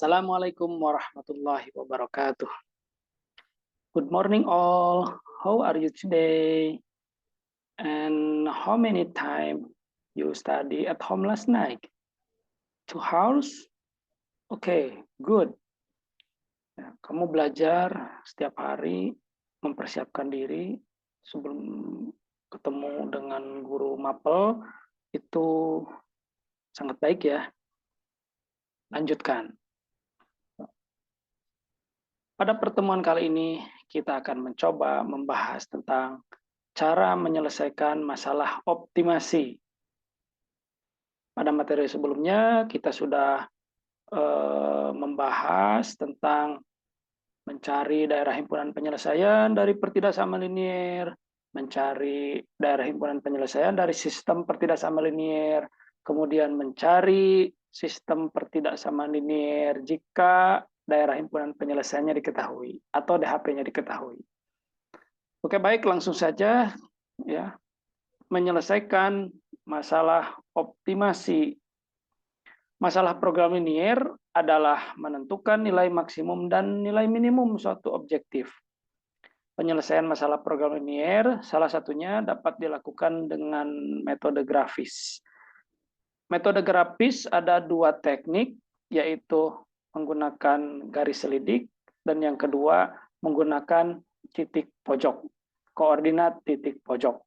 Assalamualaikum warahmatullahi wabarakatuh. Good morning all. How are you today? And how many time you study at home last night? 2 hours? Okay, good. Ya, kamu belajar setiap hari, mempersiapkan diri sebelum ketemu dengan guru mapel, itu sangat baik ya. Lanjutkan. Pada pertemuan kali ini, kita akan mencoba membahas tentang cara menyelesaikan masalah optimasi. Pada materi sebelumnya, kita sudah membahas tentang mencari daerah himpunan penyelesaian dari pertidaksamaan linier, mencari daerah himpunan penyelesaian dari sistem pertidaksamaan linier, kemudian mencari sistem pertidaksamaan linier jika daerah himpunan penyelesaiannya diketahui atau DHP-nya diketahui. Oke, baik, langsung saja ya. Menyelesaikan masalah optimasi. Masalah program linier adalah menentukan nilai maksimum dan nilai minimum suatu objektif. Penyelesaian masalah program linier salah satunya dapat dilakukan dengan metode grafis. Metode grafis ada dua teknik, yaitu menggunakan garis selidik dan yang kedua menggunakan titik pojok, koordinat titik pojok.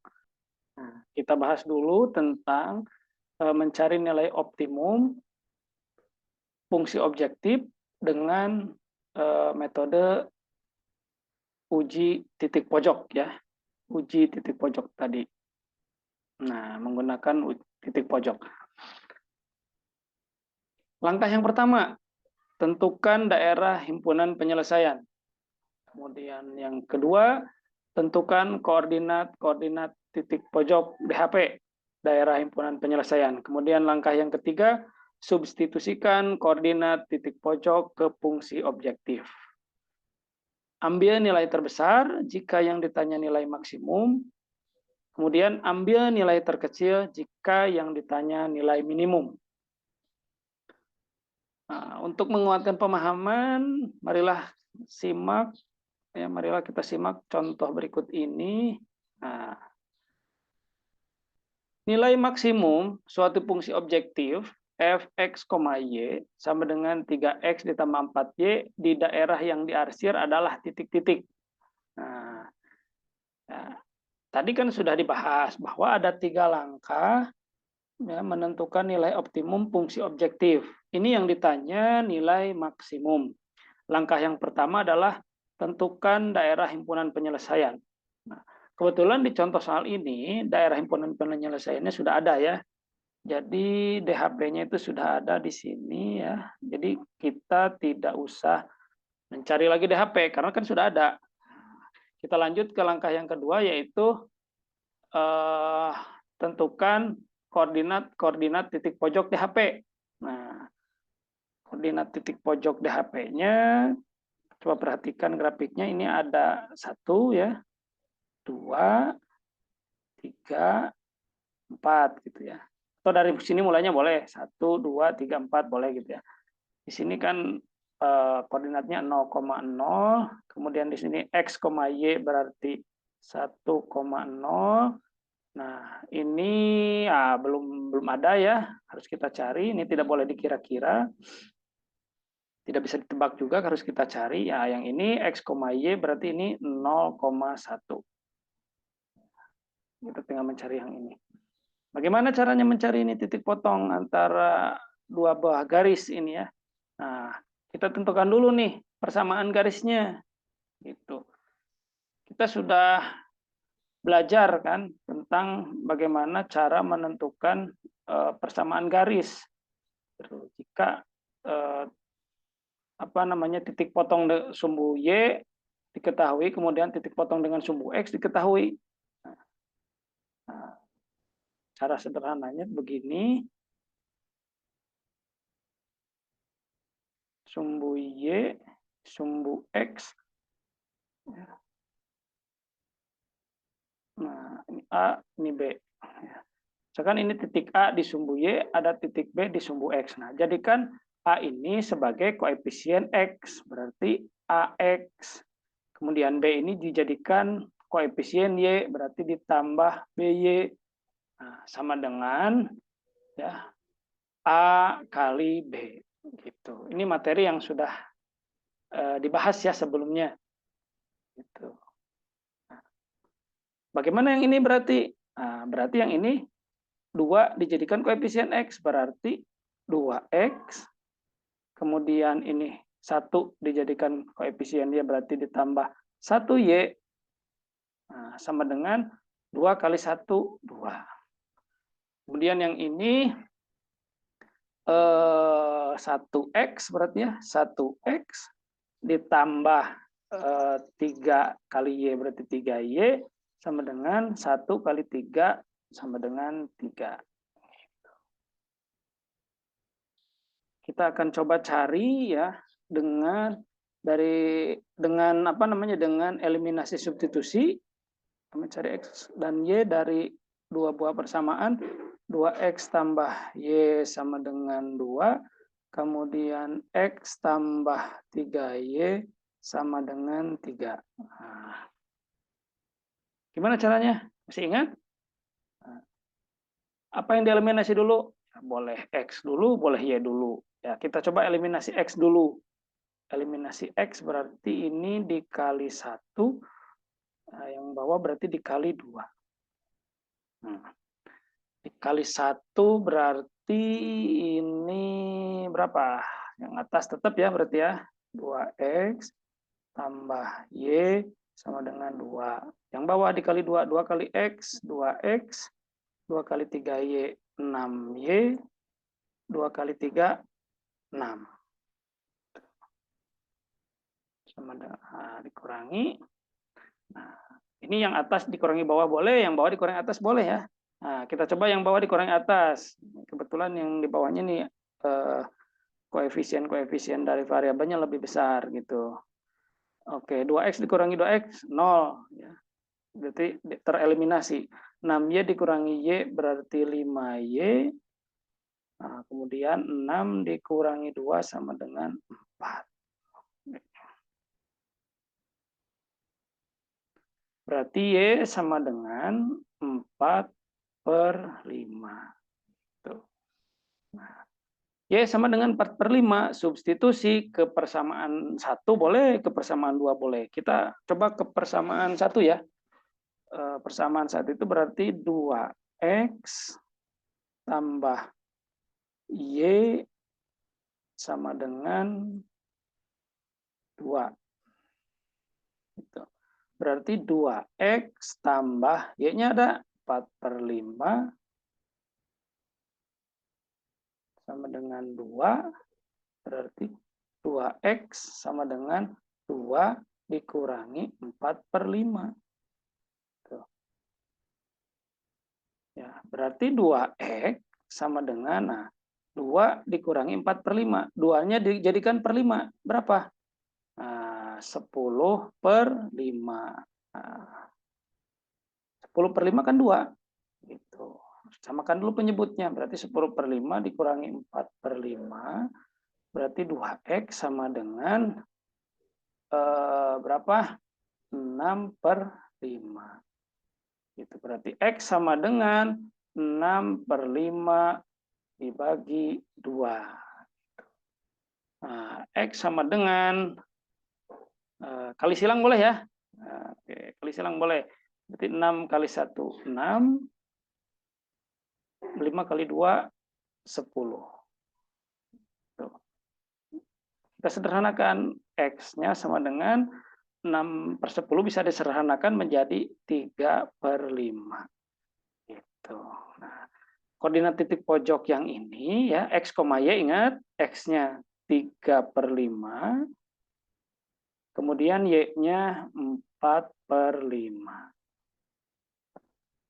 Nah, kita bahas dulu tentang mencari nilai optimum fungsi objektif dengan metode uji titik pojok ya, uji titik pojok tadi. Nah, menggunakan titik pojok. Langkah yang pertama, tentukan daerah himpunan penyelesaian. Kemudian yang kedua, tentukan koordinat titik pojok DHP, daerah himpunan penyelesaian. Kemudian langkah yang ketiga, substitusikan koordinat titik pojok ke fungsi objektif. Ambil nilai terbesar jika yang ditanya nilai maksimum, kemudian ambil nilai terkecil jika yang ditanya nilai minimum. Nah, untuk menguatkan pemahaman, marilah kita simak contoh berikut ini. Nah, nilai maksimum suatu fungsi objektif fx, y sama dengan 3x ditambah 4y di daerah yang diarsir adalah titik-titik. Nah, ya, tadi kan sudah dibahas bahwa ada 3 langkah ya, menentukan nilai optimum fungsi objektif. Ini yang ditanya nilai maksimum. Langkah yang pertama adalah tentukan daerah himpunan penyelesaian. Nah, kebetulan di contoh soal ini, daerah himpunan penyelesaiannya sudah ada ya. Jadi DHP-nya itu sudah ada di sini ya. Jadi kita tidak usah mencari lagi DHP karena kan sudah ada. Kita lanjut ke langkah yang kedua, yaitu tentukan koordinat titik pojok DHP. Nah, koordinat titik pojok DHP-nya, coba perhatikan grafiknya, ini ada 1 ya, 2, 3, 4 gitu ya. Atau dari sini mulainya boleh 1, 2, 3, 4 boleh gitu ya. Di sini kan koordinatnya 0,0, kemudian di sini x, y berarti 1,0. Nah, ini belum ada ya, harus kita cari. Ini tidak boleh dikira-kira, tidak bisa ditebak juga, harus kita cari. Ya, yang ini x, y berarti ini 0,1. Kita tinggal mencari yang ini. Bagaimana caranya mencari ini titik potong antara dua buah garis ini ya? Nah, kita tentukan dulu nih persamaan garisnya. Gitu. Kita sudah belajar kan tentang bagaimana cara menentukan persamaan garis. Jika titik potong sumbu y diketahui, kemudian titik potong dengan sumbu x diketahui. Nah, cara sederhananya begini. Sumbu y, sumbu x. Nah, ini A, ini B. Misalkan ini titik A di sumbu Y, ada titik B di sumbu X. Nah, jadikan A ini sebagai koefisien X, berarti AX. Kemudian B ini dijadikan koefisien Y, berarti ditambah BY. Nah, sama dengan ya A kali B. Gitu. Ini materi yang sudah dibahas ya sebelumnya. Gitu. Nah, bagaimana yang ini berarti? Nah, berarti yang ini 2 dijadikan koefisien X, berarti 2X. Kemudian ini 1 dijadikan koefisien Y, berarti ditambah 1Y. Nah, sama dengan 2 kali 1, 2. Kemudian yang ini 1X berarti ya, 1X ditambah 3 kali Y berarti 3Y, sama dengan 1 kali 3 sama dengan 3. Kita akan coba cari ya dengan dengan eliminasi substitusi. Kami cari X dan Y dari dua buah persamaan. 2X tambah Y sama dengan 2. Kemudian X tambah 3Y sama dengan 3. Nah, gimana caranya? Masih ingat? Apa yang dieliminasi dulu? Boleh X dulu, boleh Y dulu. Ya, kita coba eliminasi X dulu. Eliminasi X berarti ini dikali 1. Yang bawah berarti dikali 2. Dikali 1 berarti ini berapa? Yang atas tetap ya berarti ya. 2X tambah Y sama dengan 2. Yang bawah dikali 2. 2 kali X, 2X. 2 kali 3Y, 6Y. 2 kali 3, 6. Sama dengan, dikurangi. Nah, ini yang atas dikurangi bawah boleh, yang bawah dikurangi atas boleh ya. Nah, kita coba yang bawah dikurangi atas. Kebetulan yang di bawahnya nih koefisien dari variabelnya lebih besar gitu. Oke, 2X dikurangi 2X, 0. Ya. Berarti tereliminasi. 6Y dikurangi Y berarti 5Y. Nah, kemudian 6 dikurangi 2 sama dengan 4. Berarti Y sama dengan 4/5. Tuh. Nah, Y sama dengan 4/5, substitusi ke persamaan 1 boleh, ke persamaan 2 boleh. Kita coba ke persamaan 1 ya. Persamaan 1 itu berarti 2X tambah Y sama dengan 2. Gitu. Berarti 2X tambah Y-nya ada 4/5 sama dengan 2, berarti 2X sama dengan 2 dikurangi 4/5. Tuh. Ya, berarti 2X sama dengan, nah, 2 dikurangi 4/5. 2-nya dijadikan per 5. Berapa? Nah, 10/5. Nah, 10/5 kan 2. Gitu. Samakan dulu penyebutnya. Berarti 10/5 dikurangi 4/5. Berarti 2X sama dengan berapa? 6/5. Itu berarti X sama dengan 6/5 dibagi 2. Nah, X sama dengan, kali silang boleh ya? Nah, oke, kali silang boleh. Berarti 6 kali 1, 6. 5 kali 2, 10. Tuh. Kita sederhanakan. X-nya sama dengan 6/10 bisa disederhanakan menjadi 3/5. Gitu. Nah, koordinat titik pojok yang ini ya, X, Y, ingat X-nya 3/5, kemudian Y-nya 4/5.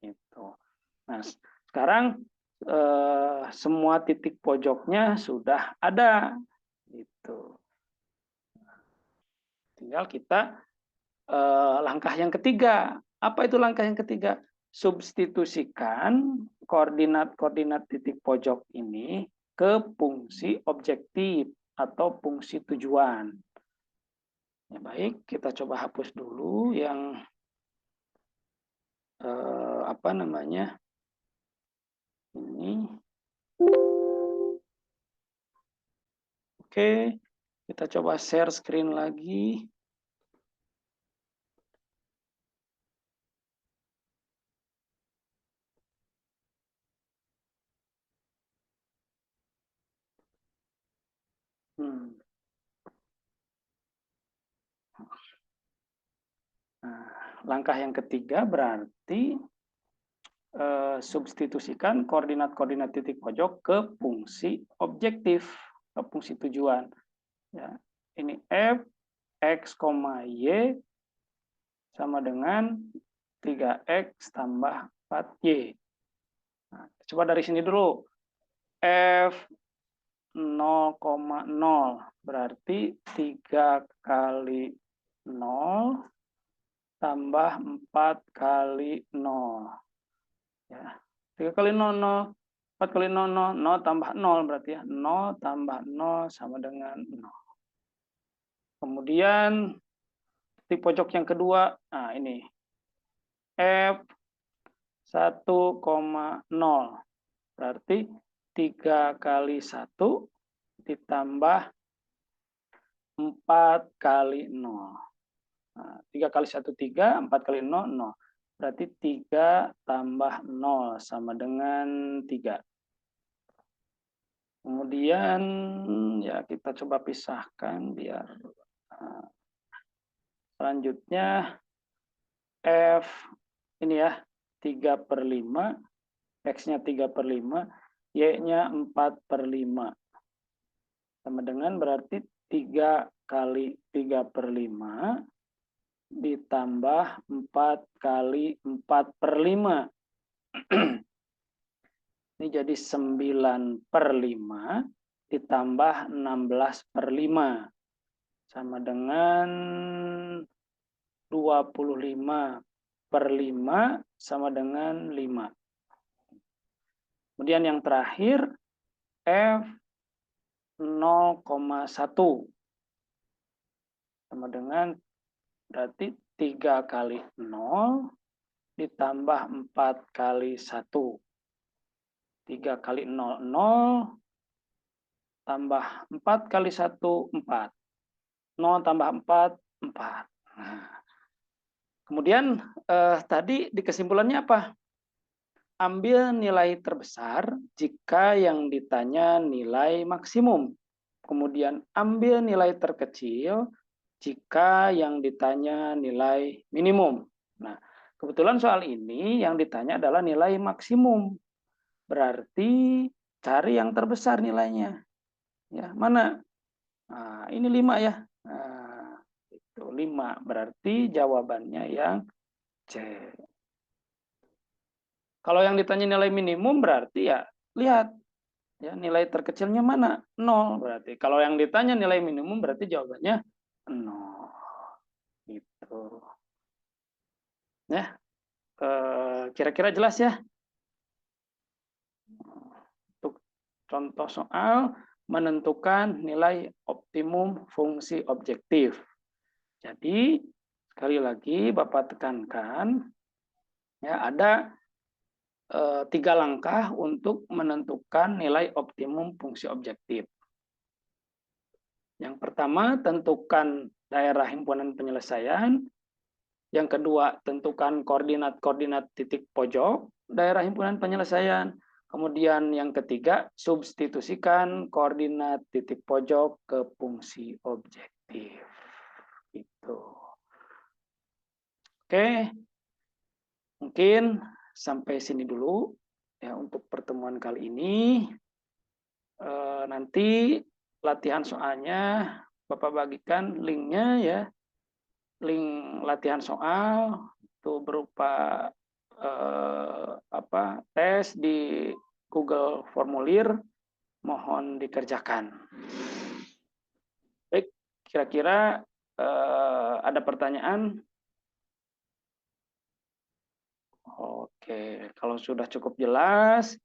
Gitu. Nah, sekarang semua titik pojoknya sudah ada. Gitu. Tinggal kita langkah yang ketiga. Apa itu langkah yang ketiga? Substitusikan koordinat-koordinat titik pojok ini ke fungsi objektif atau fungsi tujuan. Ya, baik, kita coba hapus dulu yang apa namanya ini. Oke, kita coba share screen lagi. Nah, langkah yang ketiga berarti substitusikan koordinat-koordinat titik pojok ke fungsi objektif, ke fungsi tujuan. Ya, ini f x, y sama dengan 3x tambah 4y. Nah, coba dari sini dulu. F 0,0 berarti 3 kali 0 tambah 4 kali 0. Ya, 3 kali 0, 0. 4 kali 0, 0. 0 tambah 0 berarti ya. 0 tambah 0 sama dengan 0. Kemudian titik pojok yang kedua, nah ini. F 1,0 berarti 3 kali 1 ditambah 4 kali 0. Nah, 3 kali 1, 3, 4 kali 0, 0. Berarti 3 tambah 0 sama dengan 3. Kemudian ya kita coba pisahkan biar selanjutnya F ini ya 3/5, X-nya 3/5, Y-nya 4/5. Sama dengan berarti 3 kali 3/5 ditambah 4 kali 4/5. Ini jadi 9/5 ditambah 16/5. Sama dengan 25/5 sama dengan 5. Kemudian yang terakhir F 0,1 sama dengan berarti 3 kali 0 ditambah 4 kali 1. 3 kali 0, 0 tambah 4 kali 1, 4. 0 tambah 4, 4. Nah, kemudian tadi di kesimpulannya apa? Ambil nilai terbesar jika yang ditanya nilai maksimum. Kemudian ambil nilai terkecil jika yang ditanya nilai minimum. Nah, kebetulan soal ini yang ditanya adalah nilai maksimum. Berarti cari yang terbesar nilainya. Ya, mana? Nah, ini 5 ya. Nah, itu 5. Berarti jawabannya yang C. Kalau yang ditanya nilai minimum berarti ya lihat ya nilai terkecilnya mana? 0 berarti. Kalau yang ditanya nilai minimum berarti jawabannya 0. Gitu. Ya. Kira-kira jelas ya? Untuk contoh soal menentukan nilai optimum fungsi objektif. Jadi sekali lagi Bapak tekankan ya ada 3 langkah untuk menentukan nilai optimum fungsi objektif. Yang pertama, tentukan daerah himpunan penyelesaian. Yang kedua, tentukan koordinat-koordinat titik pojok daerah himpunan penyelesaian. Kemudian yang ketiga, substitusikan koordinat titik pojok ke fungsi objektif. Gitu. Oke, mungkin sampai sini dulu ya untuk pertemuan kali ini. Nanti latihan soalnya Bapak bagikan linknya ya, link latihan soal itu berupa tes di Google Formulir, mohon dikerjakan. Baik, kira-kira ada pertanyaan? Oke, kalau sudah cukup jelas,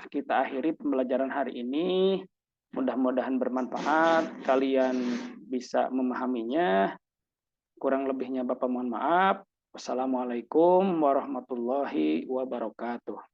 kita akhiri pembelajaran hari ini. Mudah-mudahan bermanfaat, kalian bisa memahaminya. Kurang lebihnya Bapak mohon maaf. Wassalamualaikum warahmatullahi wabarakatuh.